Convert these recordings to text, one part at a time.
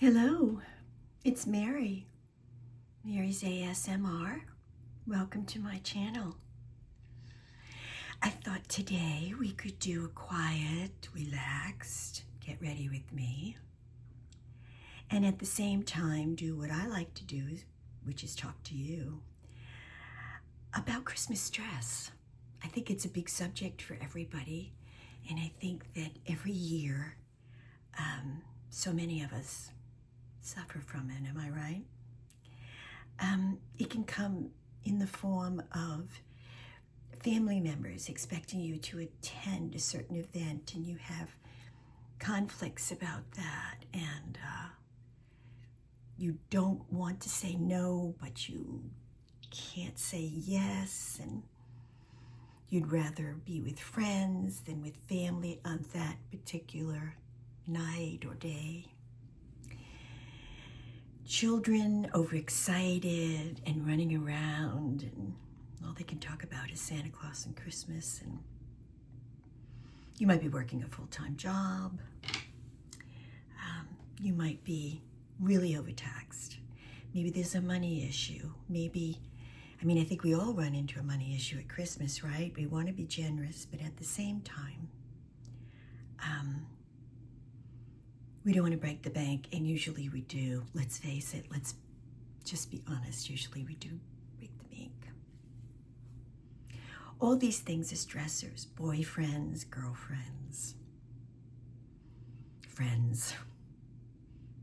Hello, it's Mary, Mary's ASMR. Welcome to my channel. I thought today we could do a quiet, relaxed, get ready with me, and at the same time do what I like to do, which is talk to you about Christmas stress. I think it's a big subject for everybody, and I think that every year, so many of us suffer from it, am I right? It can come in the form of family members expecting you to attend a certain event, and you have conflicts about that, and you don't want to say no, but you can't say yes, and you'd rather be with friends than with family on that particular night or day. Children overexcited and running around, and all they can talk about is Santa Claus and Christmas, and you might be working a full-time job. You might be really overtaxed. Maybe there's a money issue. I think we all run into a money issue at Christmas, right? We want to be generous, but at the same time, we don't want to break the bank, and usually we do. Let's face it, let's just be honest, usually we do break the bank. All these things are stressors: boyfriends, girlfriends, friends,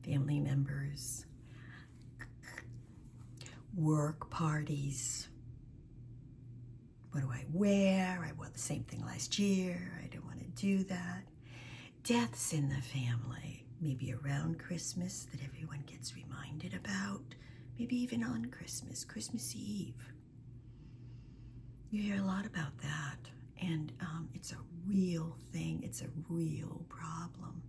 family members, work parties. What do I wear? I wore the same thing last year. I don't want to do that. Deaths in the family, maybe around Christmas that everyone gets reminded about, maybe even on Christmas Eve. You hear a lot about that, and it's a real thing. It's a real problem.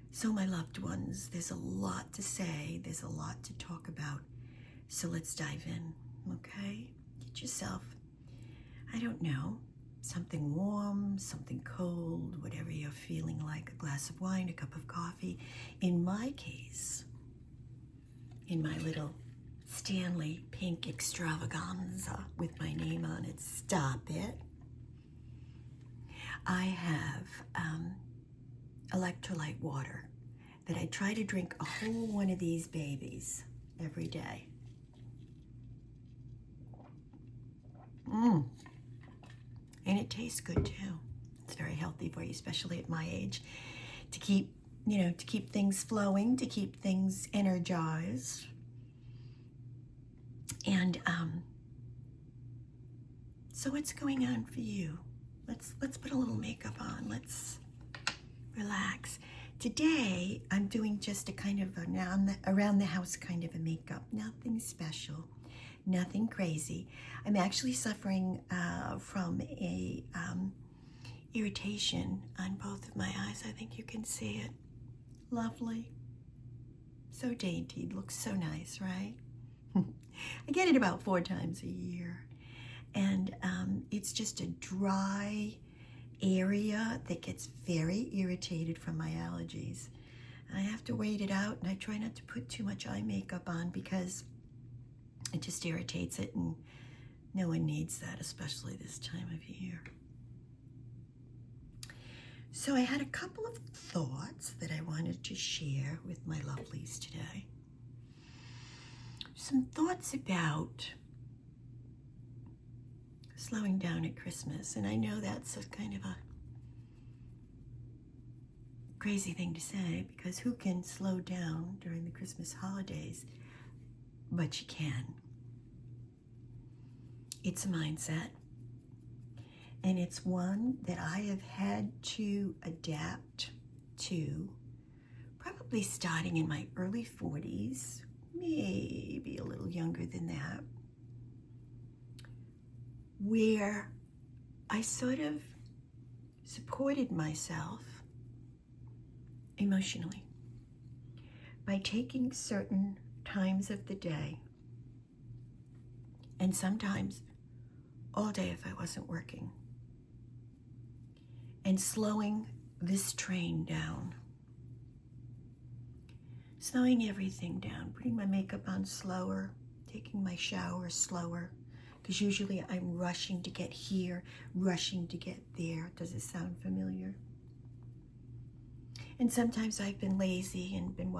So my loved ones, there's a lot to say. There's a lot to talk about. So let's dive in, okay? Get yourself, I don't know, something warm, something cold, whatever you're feeling like, a glass of wine, a cup of coffee. In my case, in my little Stanley pink extravaganza with my name on it, stop it, I have electrolyte water that I try to drink a whole one of these babies every day. And it tastes good too. It's very healthy for you, especially at my age, to keep things flowing, to keep things energized. And so what's going on for you? Let's put a little makeup on. Let's relax. Today I'm doing just a kind of around the house kind of a makeup. Nothing special. Nothing crazy. I'm actually suffering from a irritation on both of my eyes. I think you can see it. Lovely. So dainty. It looks so nice, right? I get it about 4 times a year. And it's just a dry area that gets very irritated from my allergies. And I have to wait it out, and I try not to put too much eye makeup on because it just irritates it, and no one needs that, especially this time of year. So I had a couple of thoughts that I wanted to share with my lovelies today. Some thoughts about slowing down at Christmas, and I know that's a kind of a crazy thing to say, because who can slow down during the Christmas holidays? But you can. It's a mindset, and it's one that I have had to adapt to probably starting in my early 40s, maybe a little younger than that, where I sort of supported myself emotionally by taking certain times of the day, and sometimes all day if I wasn't working, and slowing this train down Slowing everything down, putting my makeup on slower, taking my shower slower, because usually I'm rushing to get here, rushing to get there. Does it sound familiar? And sometimes I've been lazy and been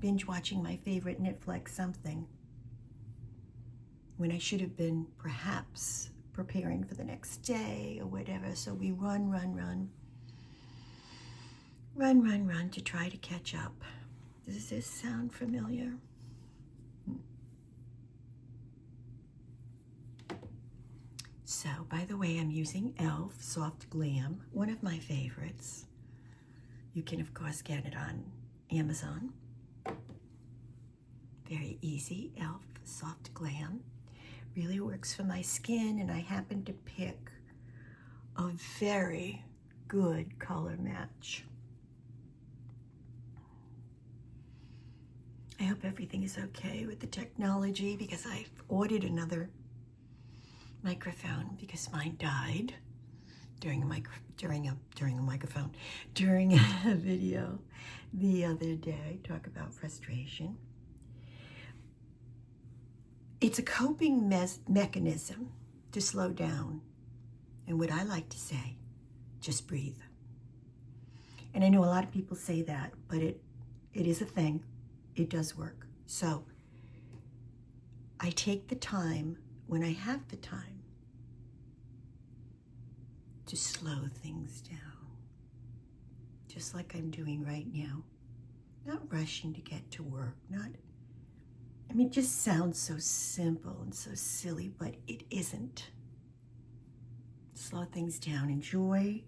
binge watching my favorite Netflix something, when I should have been perhaps preparing for the next day or whatever. So we run to try to catch up. Does this sound familiar? So, by the way, I'm using e.l.f. Soft Glam, one of my favorites. You can, of course, get it on Amazon. Very easy, e.l.f. Soft Glam. Really works for my skin, and I happen to pick a very good color match. I hope everything is okay with the technology, because I've ordered another microphone because mine died during a video the other day. Talk about frustration. It's a coping mechanism to slow down. And what I like to say, just breathe. And I know a lot of people say that, but it is a thing. It does work. So I take the time, when I have the time, to slow things down. Just like I'm doing right now. Not rushing to get to work. It just sounds so simple and so silly, but it isn't. Slow things down. Enjoy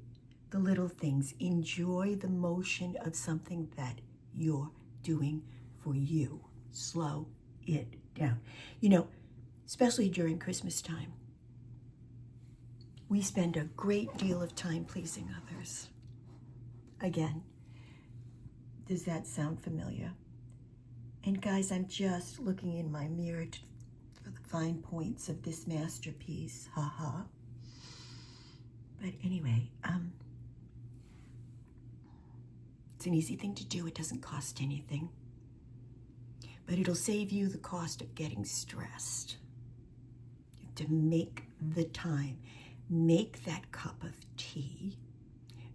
the little things. Enjoy the motion of something that you're doing for you. Slow it down. You know, especially during Christmas time, we spend a great deal of time pleasing others. Again, does that sound familiar? And guys, I'm just looking in my mirror for the fine points of this masterpiece. Haha. But anyway, it's an easy thing to do. It doesn't cost anything. But it'll save you the cost of getting stressed. You have to make the time. Make that cup of tea.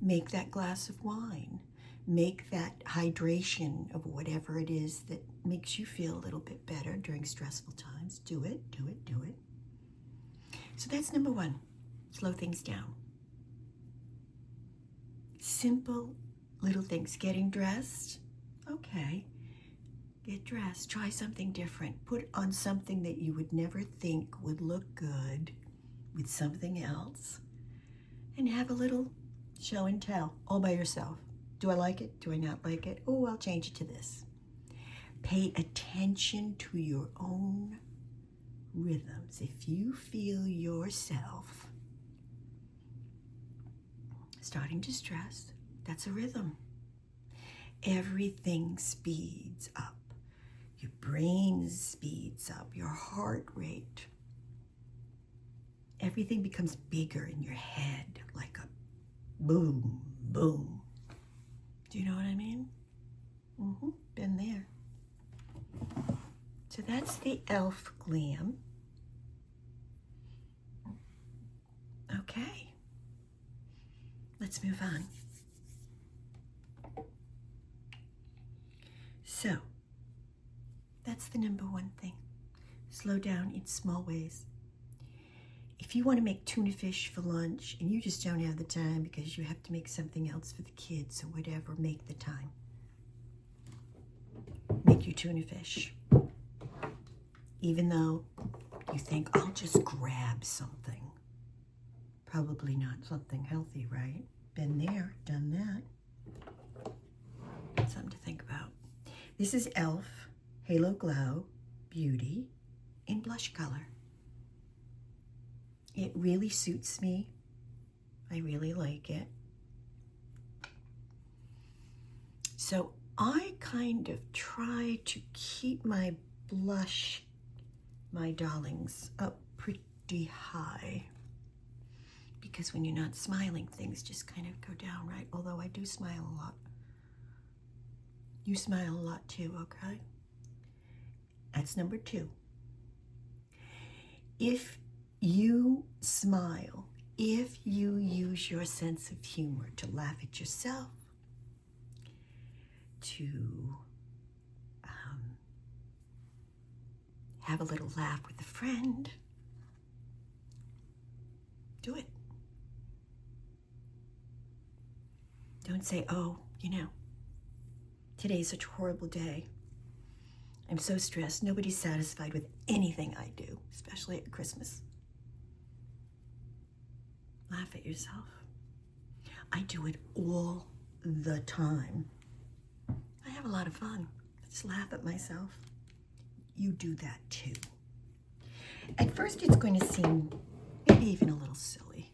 Make that glass of wine. Make that hydration of whatever it is that makes you feel a little bit better during stressful times. Do it, do it, do it. So that's number one. Slow things down. Simple little things. Getting dressed. Okay. Get dressed. Try something different. Put on something that you would never think would look good with something else. And have a little show and tell all by yourself. Do I like it? Do I not like it? Oh, I'll change it to this. Pay attention to your own rhythms. If you feel yourself starting to stress, that's a rhythm. Everything speeds up. Your brain speeds up, your heart rate. Everything becomes bigger in your head, like a boom, boom. Do you know what I mean? Been there. So that's the e.l.f. Glam. Okay. Let's move on. So, that's the number one thing. Slow down in small ways. If you want to make tuna fish for lunch and you just don't have the time because you have to make something else for the kids or whatever, make the time. Make your tuna fish. Even though you think, I'll just grab something. Probably not something healthy, right? Been there, done that. Something to think about. This is e.l.f. Halo Glow Beauty in blush color. It really suits me. I really like it. So I kind of try to keep my blush, my darlings, up pretty high. Because when you're not smiling, things just kind of go down, right? Although I do smile a lot. You smile a lot too, okay? That's number 2. If you smile, if you use your sense of humor to laugh at yourself, to have a little laugh with a friend, do it. Don't say, oh, today's such a horrible day. I'm so stressed. Nobody's satisfied with anything I do, especially at Christmas. Laugh at yourself. I do it all the time. I have a lot of fun. I just laugh at myself. You do that too. At first, it's going to seem maybe even a little silly.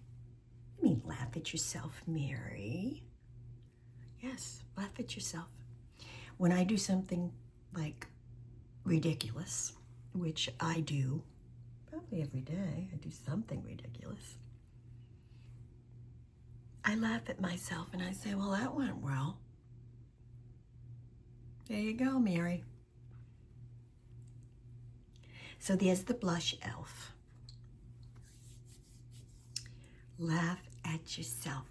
I mean, laugh at yourself, Mary. Yes, laugh at yourself. When I do something like ridiculous, which I do probably every day, I do something ridiculous, I laugh at myself and I say, well, that went well. There you go, Mary. So there's the blush elf. Laugh at yourself.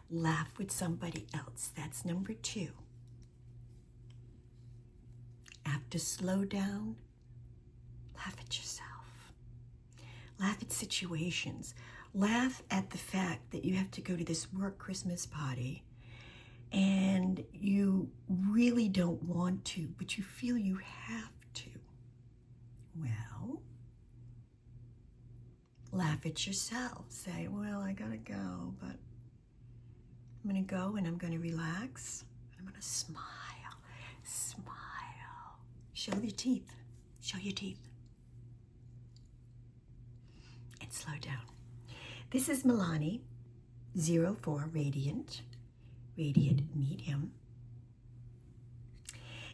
Laugh with somebody else. That's number 2. After slow down, laugh at yourself. Laugh at situations. Laugh at the fact that you have to go to this work Christmas party and you really don't want to, but you feel you have to. Well, laugh at yourself. Say, well, I gotta go, but I'm gonna go and I'm gonna relax. I'm gonna smile. Smile. Show your teeth. Show your teeth. And slow down. This is Milani 04 Radiant Medium.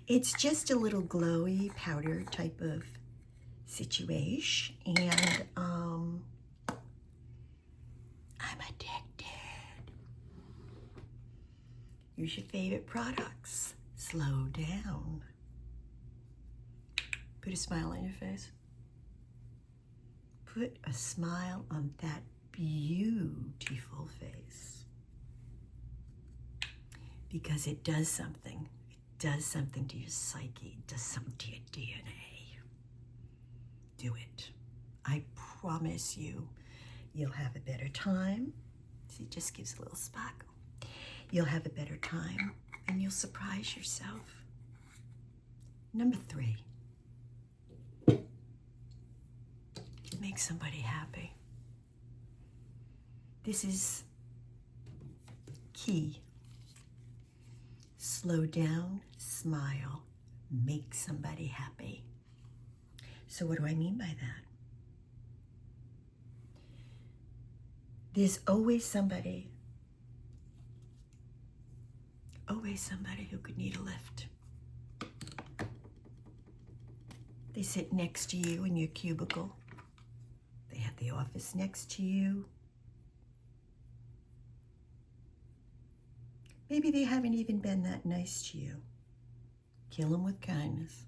It's just a little glowy powder type of situation, and I'm addicted. Use your favorite products. Slow down. Put a smile on your face. Put a smile on that beautiful face. Because it does something. It does something to your psyche. It does something to your DNA. Do it. I promise you, you'll have a better time. See, it just gives a little sparkle. You'll have a better time and you'll surprise yourself. Number 3. Make somebody happy. This is key. Slow down, smile, make somebody happy. So what do I mean by that? There's always somebody who could need a lift. They sit next to you in your cubicle. They have the office next to you. Maybe they haven't even been that nice to you. Kill them with kindness.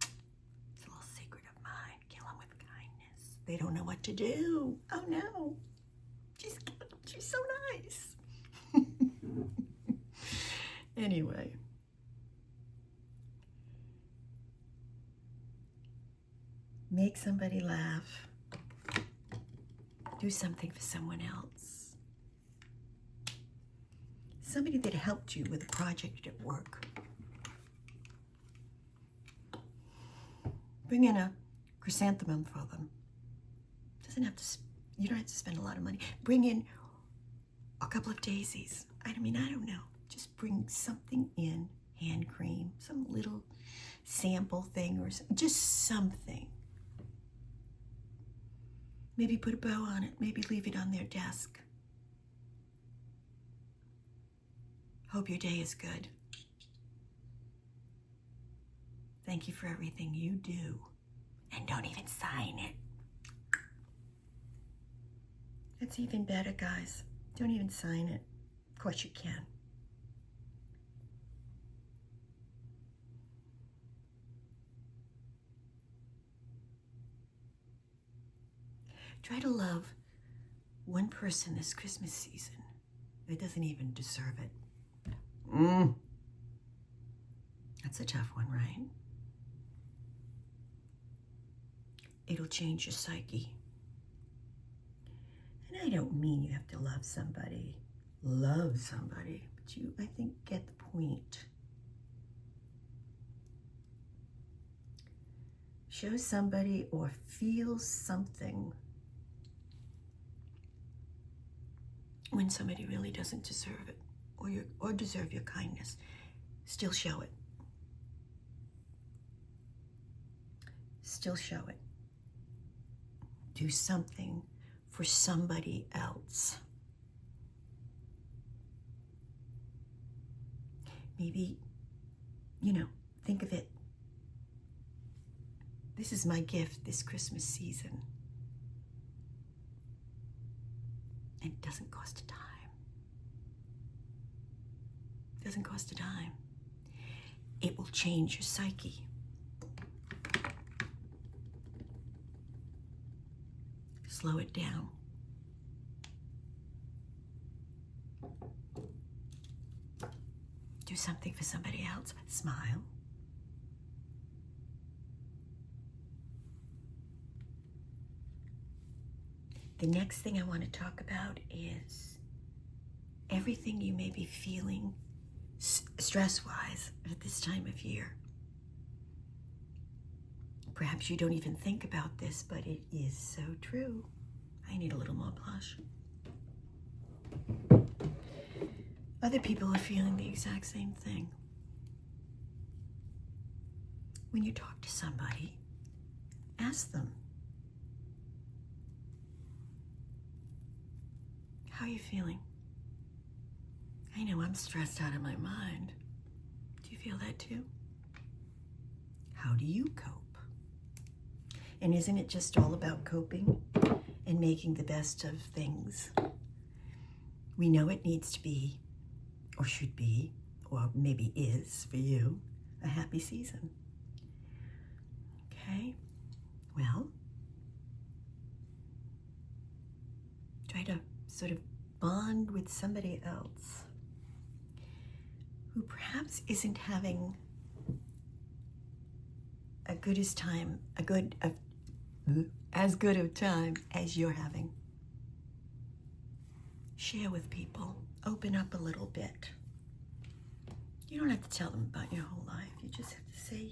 It's a little secret of mine. Kill them with kindness. They don't know what to do. Oh no. She's so nice. Anyway. Make somebody laugh. Do something for someone else. Somebody that helped you with a project at work. Bring in a chrysanthemum for them. You don't have to spend a lot of money. Bring in a couple of daisies. I don't know. Just bring something in, hand cream, some little sample thing or just something. Maybe put a bow on it. Maybe leave it on their desk. Hope your day is good. Thank you for everything you do. And don't even sign it. That's even better, guys. Don't even sign it. Of course you can. Try to love one person this Christmas season that doesn't even deserve it. That's a tough one, right? It'll change your psyche. And I don't mean you have to love somebody, but you, I think, get the point. Show somebody or feel something when somebody really doesn't deserve it or deserve your kindness. Still show it. Still show it. Do something for somebody else. Maybe, think of it. This is my gift this Christmas season. And it doesn't cost a dime. It doesn't cost a dime. It will change your psyche. Slow it down. Do something for somebody else. Smile. The next thing I want to talk about is everything you may be feeling stress-wise at this time of year. Perhaps you don't even think about this, but it is so true. I need a little more blush. Other people are feeling the exact same thing. When you talk to somebody, ask them, how are you feeling? I know I'm stressed out of my mind. Do you feel that too? How do you cope? And isn't it just all about coping and making the best of things? We know it needs to be, or should be, or maybe is for you, a happy season. Okay? Well, try to sort of bond with somebody else who perhaps isn't having as good a time as you're having. Share with people. Open up a little bit. You don't have to tell them about your whole life. You just have to say,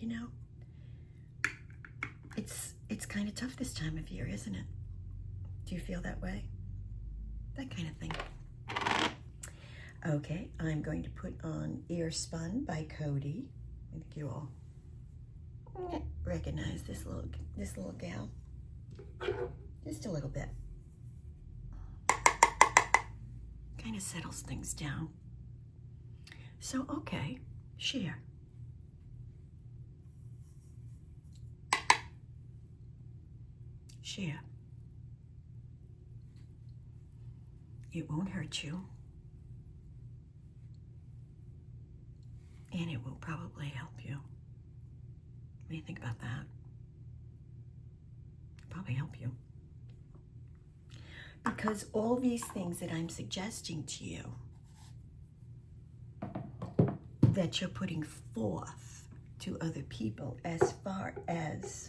it's kind of tough this time of year, isn't it? Do you feel that way? That kind of thing. Okay, I'm going to put on Ear Spun by Cody. I think you all recognize this little gal. Just a little bit. Kind of settles things down. So, okay, share. Share. It won't hurt you. And it will probably help you. What do you think about that? It'll probably help you. Because all these things that I'm suggesting to you, that you're putting forth to other people, as far as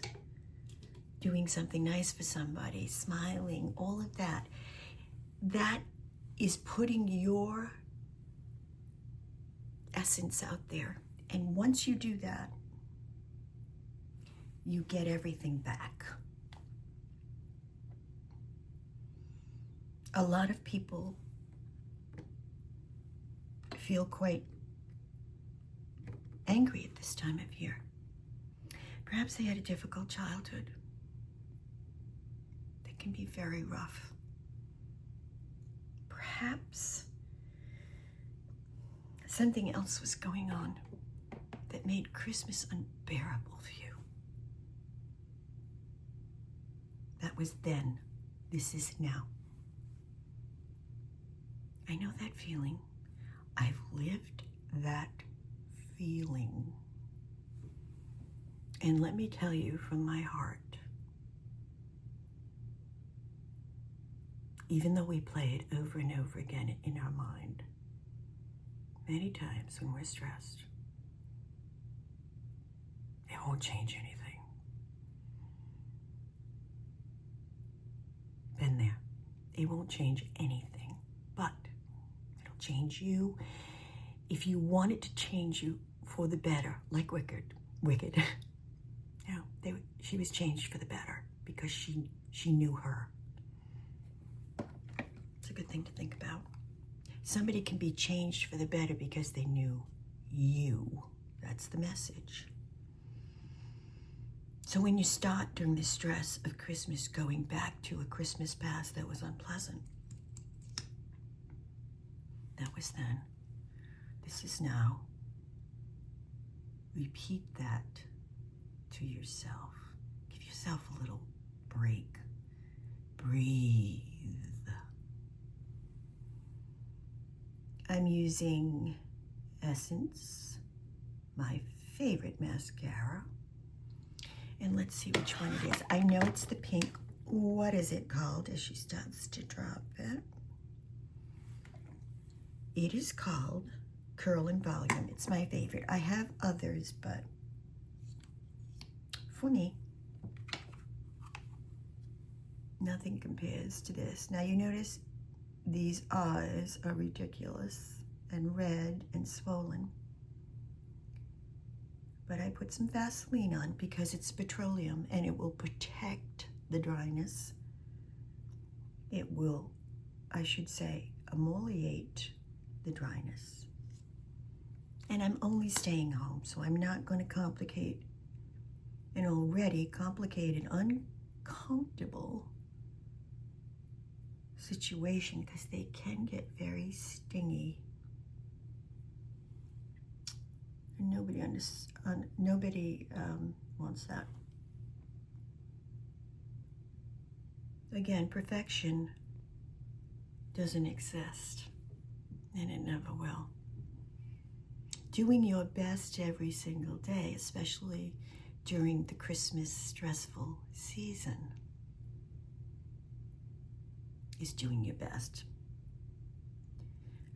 doing something nice for somebody, smiling, all of that, that is putting your essence out there. And once you do that, you get everything back. A lot of people feel quite angry at this time of year. Perhaps they had a difficult childhood. They can be very rough. Perhaps something else was going on that made Christmas unbearable for you. That was then. This is now. I know that feeling. I've lived that feeling. And let me tell you from my heart, even though we play it over and over again in our mind, many times when we're stressed, it won't change anything. Been there. It won't change anything, but it'll change you if you want it to change you for the better, like Wicked. Yeah, she was changed for the better because she knew her. It's a good thing to think about. Somebody can be changed for the better because they knew you. That's the message. So when you start during the stress of Christmas going back to a Christmas past that was unpleasant, that was then, this is now. Repeat that to yourself. Give yourself a little break. Breathe. I'm using Essence, my favorite mascara. And let's see which one it is. I know it's the pink. What is it called as she starts to drop it? It is called Curl and Volume. It's my favorite. I have others, but for me, nothing compares to this. Now you notice these eyes are ridiculous and red and swollen. But I put some Vaseline on because it's petroleum and it will protect the dryness. It will, I should say, ameliorate the dryness. And I'm only staying home, so I'm not going to complicate an already complicated, uncomfortable situation because they can get very stingy. And nobody wants that. Again, perfection doesn't exist, and it never will. Doing your best every single day, especially during the Christmas stressful season, is doing your best.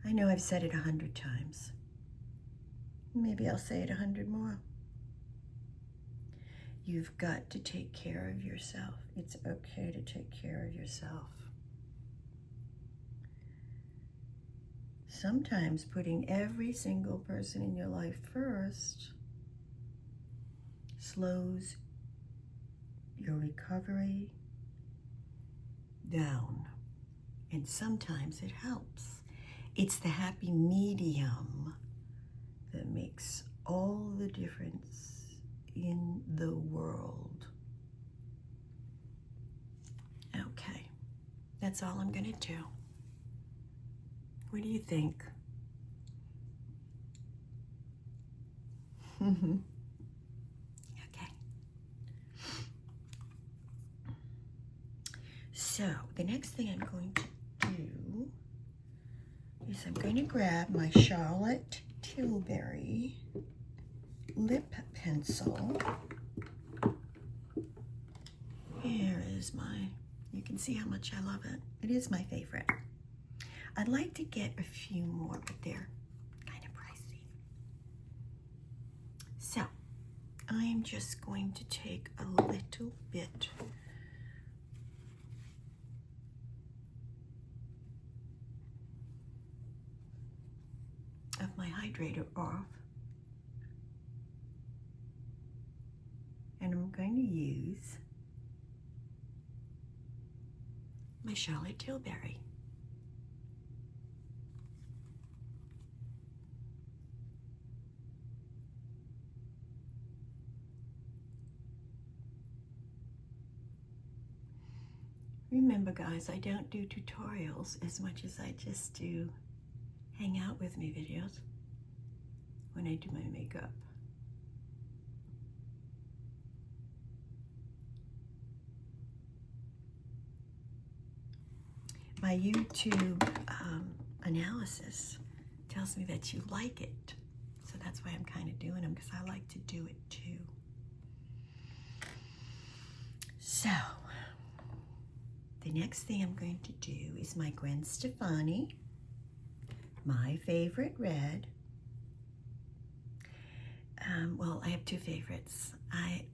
I know I've said it 100 times. Maybe I'll say it 100 more. You've got to take care of yourself. It's okay to take care of yourself. Sometimes putting every single person in your life first slows your recovery down. And sometimes it helps. It's the happy medium that makes all the difference in the world. Okay, that's all I'm gonna do. What do you think? Okay. So the next thing I'm going to do is I'm going to grab my Charlotte Tilbury lip pencil. Here is my, you can see how much I love it. It is my favorite. I'd like to get a few more, but they're kind of pricey. So I'm just going to take a little bit of my hydrator off, and I'm going to use my Charlotte Tilbury. Remember, guys, I don't do tutorials as much as I just do hang out with me videos when I do my makeup. My YouTube analysis tells me that you like it. So that's why I'm kind of doing them, because I like to do it too. So, the The next thing I'm going to do is my Gwen Stefani, my favorite red. Well, I have two favorites.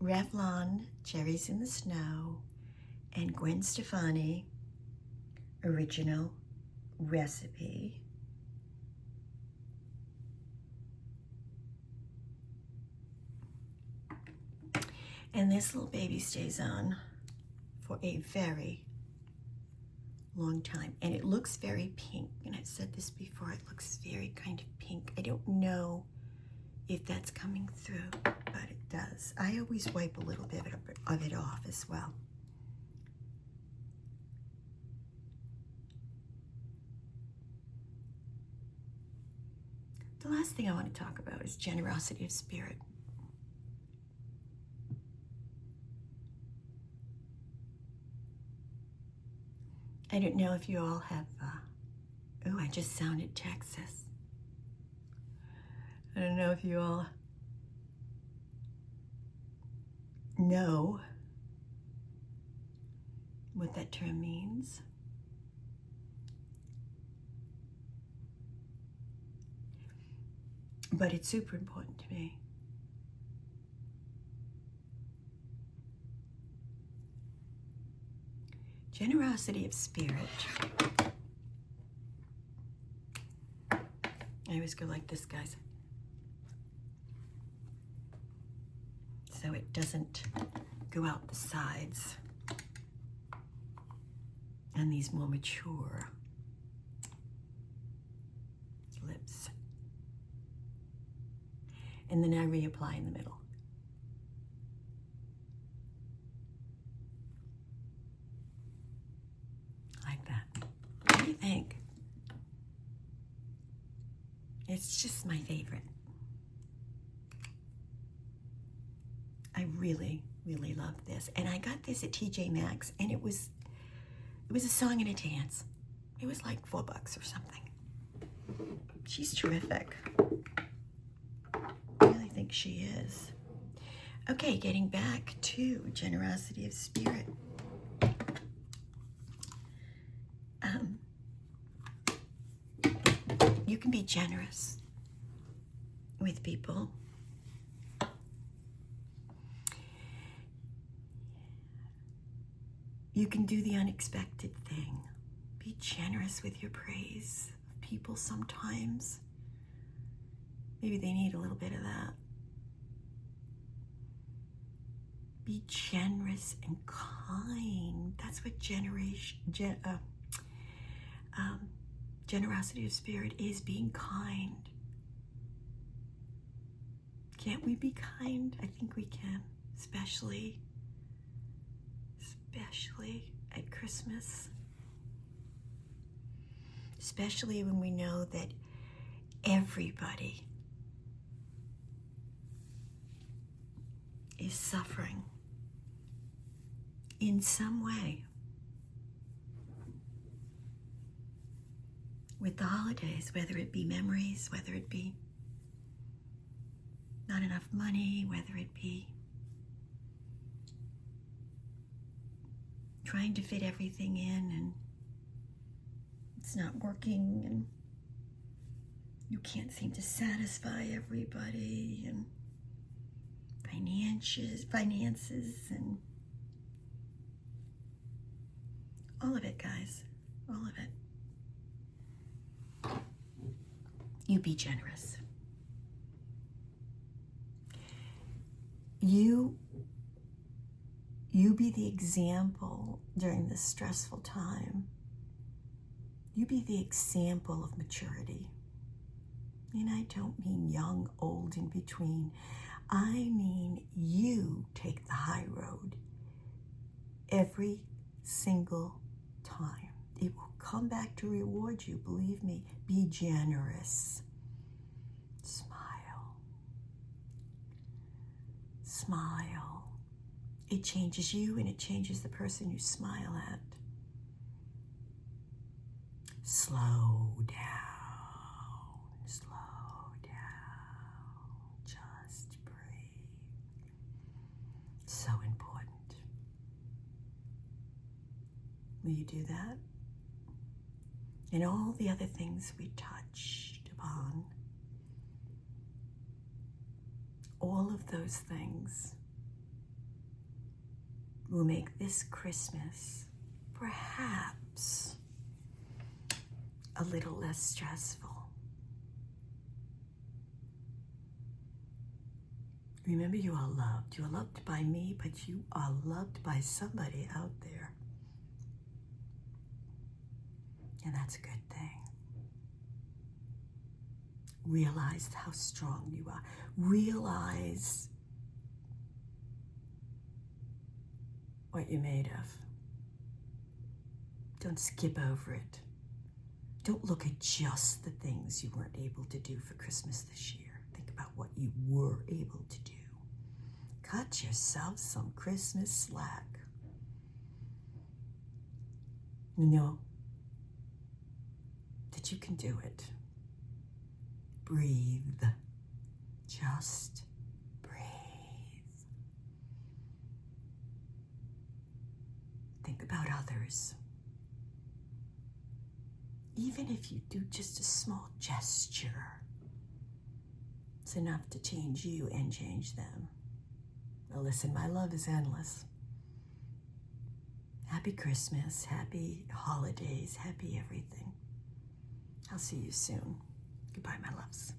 Revlon, Cherries in the Snow, and Gwen Stefani, Original Recipe. And this little baby stays on for a very long time. And it looks very pink. And I've said this before, it looks very kind of pink. I don't know if that's coming through, but it does. I always wipe a little bit of it off as well. The last thing I want to talk about is generosity of spirit. I don't know if you all have, oh, I just sounded Texas. I don't know if you all know what that term means. But it's super important to me. Generosity of spirit. I always go like this, guys. So it doesn't go out the sides. And these more mature lips. And then I reapply in the middle. Like that. What do you think? It's just my favorite. I really, really love this. And I got this at TJ Maxx, and it was a song and a dance. It was like $4 or something. She's terrific. I really think she is. Okay, getting back to generosity of spirit. You can be generous with people. You can do the unexpected thing. Be generous with your praise of people sometimes. Maybe they need a little bit of that. Be generous and kind. That's what generosity of spirit is, being kind. Can't we be kind? I think we can, especially at Christmas. Especially when we know that everybody is suffering in some way with the holidays, whether it be memories, whether it be not enough money, whether it be trying to fit everything in and it's not working and you can't seem to satisfy everybody, and finances and all of it, guys, all of it. You be generous. You be the example during this stressful time. You be the example of maturity. And I don't mean young, old, in between. I mean you take the high road every single time. It will come back to reward you, believe me. Be generous. Smile. Smile. It changes you and it changes the person you smile at. Slow down, slow down, just breathe. So important. Will you do that? And all the other things we touched upon, all of those things will make this Christmas perhaps a little less stressful. Remember, you are loved. You are loved by me, but you are loved by somebody out there. And that's a good thing. Realize how strong you are. Realize what you're made of. Don't skip over it. Don't look at just the things you weren't able to do for Christmas this year. Think about what you were able to do. Cut yourself some Christmas slack. You know that you can do it. Breathe. Just breathe. Think about others. Even if you do just a small gesture, it's enough to change you and change them. Now listen, my love is endless. Happy Christmas, happy holidays, happy everything. I'll see you soon. Goodbye, my loves.